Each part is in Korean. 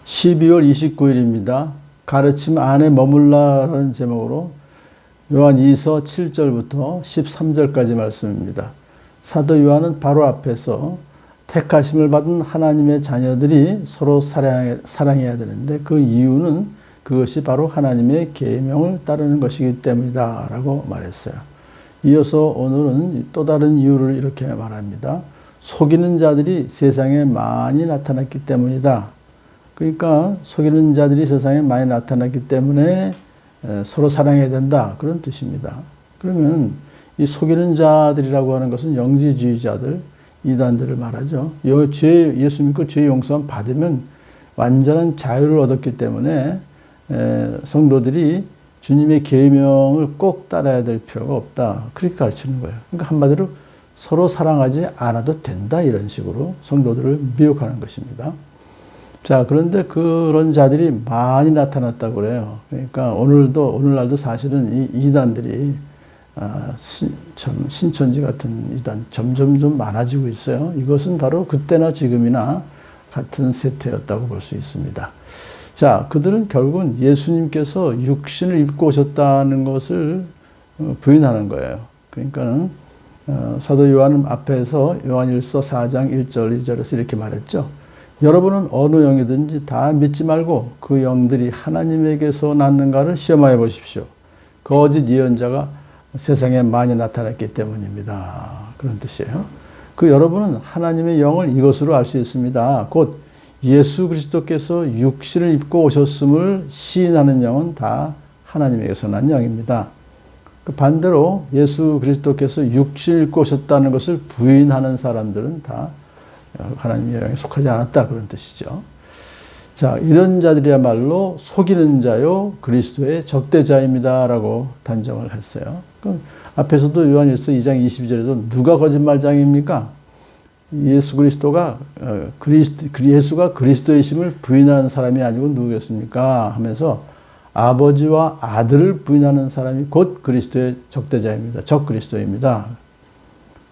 12월 29일입니다. 가르침 안에 머물라라는 제목으로 요한 2서 7절부터 13절까지 말씀입니다. 사도 요한은 바로 앞에서 택하심을 받은 하나님의 자녀들이 서로 사랑해야 되는데 그 이유는 그것이 바로 하나님의 계명을 따르는 것이기 때문이다 라고 말했어요. 이어서 오늘은 또 다른 이유를 이렇게 말합니다. 속이는 자들이 세상에 많이 나타났기 때문이다. 그러니까 속이는 자들이 세상에 많이 나타났기 때문에 서로 사랑해야 된다. 그런 뜻입니다. 그러면 이 속이는 자들이라고 하는 것은 영지주의자들, 이단들을 말하죠. 예수 믿고 죄 용서 받으면 완전한 자유를 얻었기 때문에 성도들이 주님의 계명을 꼭 따라야 될 필요가 없다. 그렇게 가르치는 거예요. 그러니까 한마디로 서로 사랑하지 않아도 된다. 이런 식으로 성도들을 미혹하는 것입니다. 자, 그런데 그런 자들이 많이 나타났다고 그래요. 그러니까 오늘날도 사실은 이 이단들이 참 신천지 같은 이단 점점 좀 많아지고 있어요. 이것은 바로 그때나 지금이나 같은 세태였다고 볼 수 있습니다. 자, 그들은 결국은 예수님께서 육신을 입고 오셨다는 것을 부인하는 거예요. 그러니까 사도 요한은 앞에서 요한일서 4장 1절 2절에서 이렇게 말했죠. 여러분은 어느 영이든지 다 믿지 말고 그 영들이 하나님에게서 났는가를 시험하여 보십시오. 거짓 예언자가 세상에 많이 나타났기 때문입니다. 그런 뜻이에요. 그 여러분은 하나님의 영을 이것으로 알 수 있습니다. 곧 예수 그리스도께서 육신을 입고 오셨음을 시인하는 영은 다 하나님에게서 난 영입니다. 반대로 예수 그리스도께서 육신을 입고 오셨다는 것을 부인하는 사람들은 다 하나님의 영에 속하지 않았다. 그런 뜻이죠. 자, 이런 자들이야말로 속이는 자요 그리스도의 적대자입니다. 라고 단정을 했어요. 앞에서도 요한일서 2장 22절에도 누가 거짓말장입니까? 예수가 그리스도이심을 부인하는 사람이 아니고 누구겠습니까? 하면서 아버지와 아들을 부인하는 사람이 곧 그리스도의 적대자입니다. 적그리스도입니다.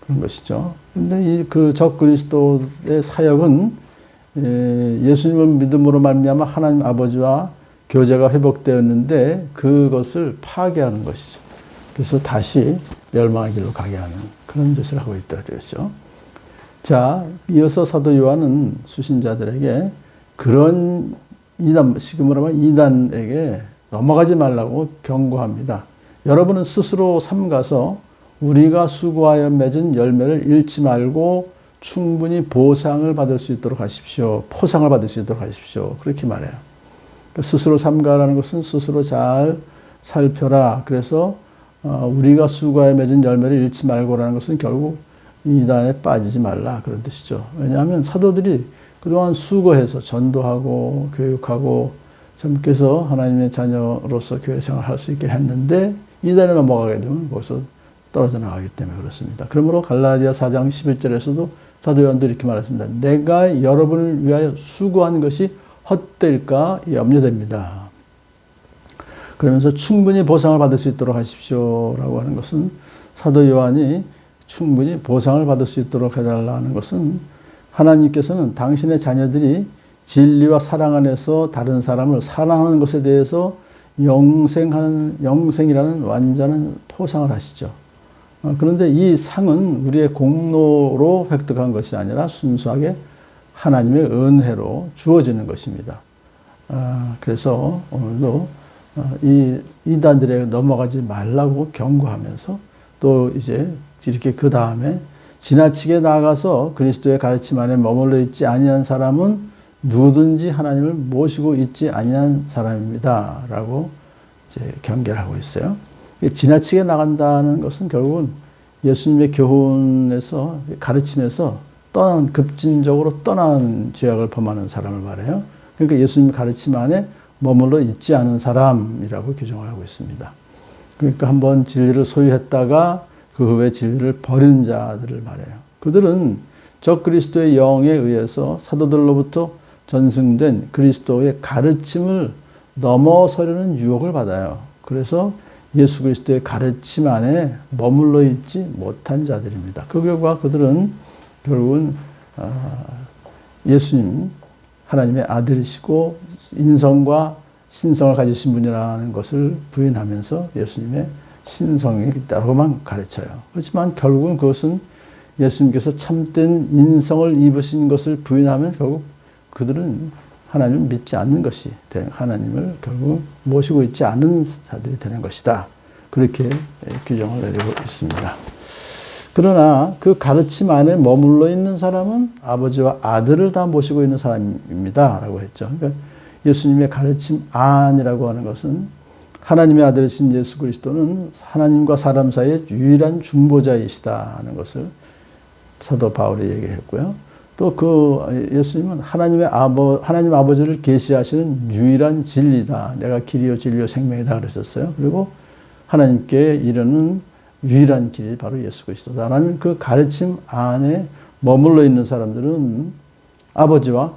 그런 것이죠. 그런데 그 적그리스도의 사역은 예수님을 믿음으로 말미암아 하나님 아버지와 교제가 회복되었는데 그것을 파괴하는 것이죠. 그래서 다시 멸망의 길로 가게 하는 그런 짓을 하고 있다 되겠죠. 자, 이어서 사도 요한은 수신자들에게 그런 지금으로 말하면 이단에게 넘어가지 말라고 경고합니다. 여러분은 스스로 삼가서 우리가 수고하여 맺은 열매를 잃지 말고 충분히 보상을 받을 수 있도록 하십시오. 포상을 받을 수 있도록 하십시오. 그렇게 말해요. 스스로 삼가라는 것은 스스로 잘 살펴라. 그래서 우리가 수고하여 맺은 열매를 잃지 말고라는 것은 결국 이단에 빠지지 말라. 그런 뜻이죠. 왜냐하면 사도들이 그동안 수고해서 전도하고 교육하고 점께서 하나님의 자녀로서 교회 생활을 할 수 있게 했는데 이단에 넘어가게 되면 거기서 떨어져 나가기 때문에 그렇습니다. 그러므로 갈라디아 4장 11절에서도 사도 요한도 이렇게 말했습니다. 내가 여러분을 위하여 수고한 것이 헛될까 염려됩니다. 그러면서 충분히 보상을 받을 수 있도록 하십시오라고 하는 것은 사도 요한이 충분히 보상을 받을 수 있도록 해달라는 것은 하나님께서는 당신의 자녀들이 진리와 사랑 안에서 다른 사람을 사랑하는 것에 대해서 영생이라는 완전한 포상을 하시죠. 그런데 이 상은 우리의 공로로 획득한 것이 아니라 순수하게 하나님의 은혜로 주어지는 것입니다. 그래서 오늘도 이 이단들에게 넘어가지 말라고 경고하면서 또 이제 이렇게 그 다음에 지나치게 나아가서 그리스도의 가르침 안에 머물러 있지 아니한 사람은 누구든지 하나님을 모시고 있지 아니한 사람입니다. 라고 이제 경계를 하고 있어요. 지나치게 나간다는 것은 결국은 예수님의 교훈에서 가르침에서 급진적으로 떠난 죄악을 범하는 사람을 말해요. 그러니까 예수님 가르침 안에 머물러 있지 않은 사람이라고 규정을 하고 있습니다. 그러니까 한번 진리를 소유했다가 그 후에 진리를 버리는 자들을 말해요. 그들은 적그리스도의 영에 의해서 사도들로부터 전승된 그리스도의 가르침을 넘어서려는 유혹을 받아요. 그래서 예수 그리스도의 가르침 안에 머물러 있지 못한 자들입니다. 그 결과 그들은 결국은 예수님 하나님의 아들이시고 인성과 신성을 가지신 분이라는 것을 부인하면서 예수님의 신성이 있다고만 가르쳐요. 그렇지만 결국은 그것은 예수님께서 참된 인성을 입으신 것을 부인하면 결국 그들은 하나님을 믿지 않는 것이, 하나님을 결국 모시고 있지 않은 자들이 되는 것이다. 그렇게 규정을 내리고 있습니다. 그러나 그 가르침 안에 머물러 있는 사람은 아버지와 아들을 다 모시고 있는 사람입니다. 라고 했죠. 그러니까 예수님의 가르침 안이라고 하는 것은 하나님의 아들이신 예수 그리스도는 하나님과 사람 사이의 유일한 중보자이시다 하는 것을 사도 바울이 얘기했고요. 또 그 예수님은 하나님 아버지를 계시하시는 유일한 진리다. 내가 길이요 진리요 생명이다 그랬었어요. 그리고 하나님께 이르는 유일한 길이 바로 예수 그리스도다라는 그 가르침 안에 머물러 있는 사람들은 아버지와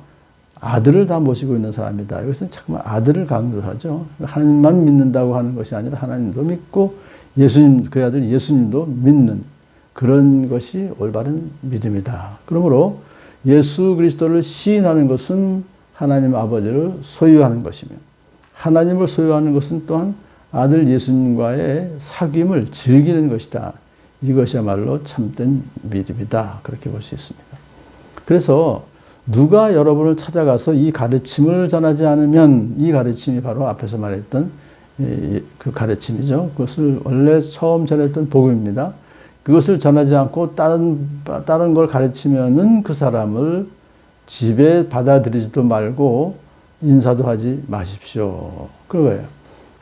아들을 다 모시고 있는 사람이다. 이것은 잠깐만 아들을 강조하죠. 하나님만 믿는다고 하는 것이 아니라 하나님도 믿고 예수님, 그 아들 예수님도 믿는 그런 것이 올바른 믿음이다. 그러므로 예수 그리스도를 시인하는 것은 하나님 아버지를 소유하는 것이며 하나님을 소유하는 것은 또한 아들 예수님과의 사귐을 즐기는 것이다. 이것이야말로 참된 믿음이다. 그렇게 볼 수 있습니다. 그래서 누가 여러분을 찾아가서 이 가르침을 전하지 않으면 이 가르침이 바로 앞에서 말했던 그 가르침이죠. 그것을 원래 처음 전했던 복음입니다. 그것을 전하지 않고 다른 걸 가르치면은 그 사람을 집에 받아들이지도 말고 인사도 하지 마십시오. 그거예요.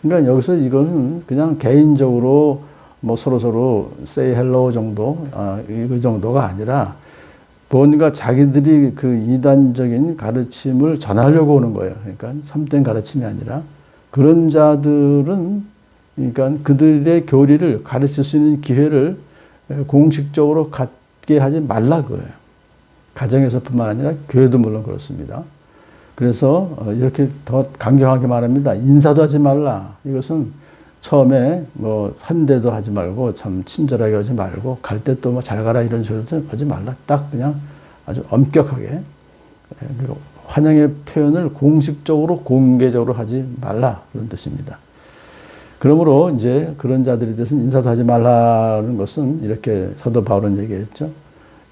그러니까 여기서 이건 그냥 개인적으로 뭐 서로 say hello 정도, 이 정도가 아니라 뭔가 자기들이 그 이단적인 가르침을 전하려고 오는 거예요. 그러니까 참된 가르침이 아니라 그런 자들은 그러니까 그들의 교리를 가르칠 수 있는 기회를 공식적으로 갖게 하지 말라 그거예요. 가정에서뿐만 아니라 교회도 물론 그렇습니다. 그래서 이렇게 더 강경하게 말합니다. 인사도 하지 말라. 이것은 처음에 뭐 환대도 하지 말고 참 친절하게 하지 말고 갈 때 또 뭐 잘 가라 이런 소리도 하지 말라. 딱 그냥 아주 엄격하게 환영의 표현을 공식적으로 공개적으로 하지 말라 그런 뜻입니다. 그러므로 이제 그런 자들에 대해서는 인사도 하지 말라는 것은 이렇게 사도 바울은 얘기했죠.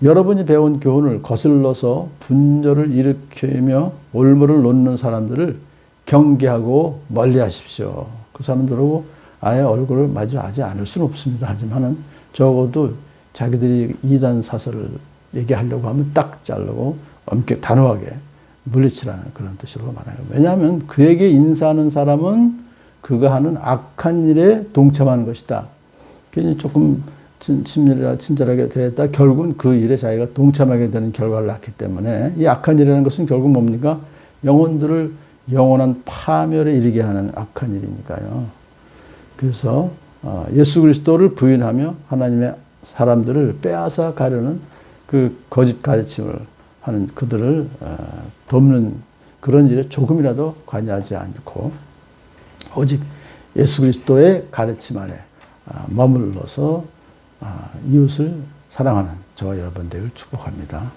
여러분이 배운 교훈을 거슬러서 분열을 일으키며 올무를 놓는 사람들을 경계하고 멀리하십시오. 그 사람들하고 아예 얼굴을 마주하지 않을 수는 없습니다. 하지만은 적어도 자기들이 이단 사설을 얘기하려고 하면 딱 자르고 엄격 단호하게 물리치라는 그런 뜻으로 말해요. 왜냐하면 그에게 인사하는 사람은 그가 하는 악한 일에 동참하는 것이다. 괜히 조금 친절하게 대했다. 결국은 그 일에 자기가 동참하게 되는 결과를 낳기 때문에 이 악한 일이라는 것은 결국 뭡니까? 영혼들을 영원한 파멸에 이르게 하는 악한 일이니까요. 그래서 예수 그리스도를 부인하며 하나님의 사람들을 빼앗아 가려는 그 거짓 가르침을 하는 그들을 돕는 그런 일에 조금이라도 관여하지 않고 오직 예수 그리스도의 가르침 안에 머물러서 이웃을 사랑하는 저와 여러분 되기를 축복합니다.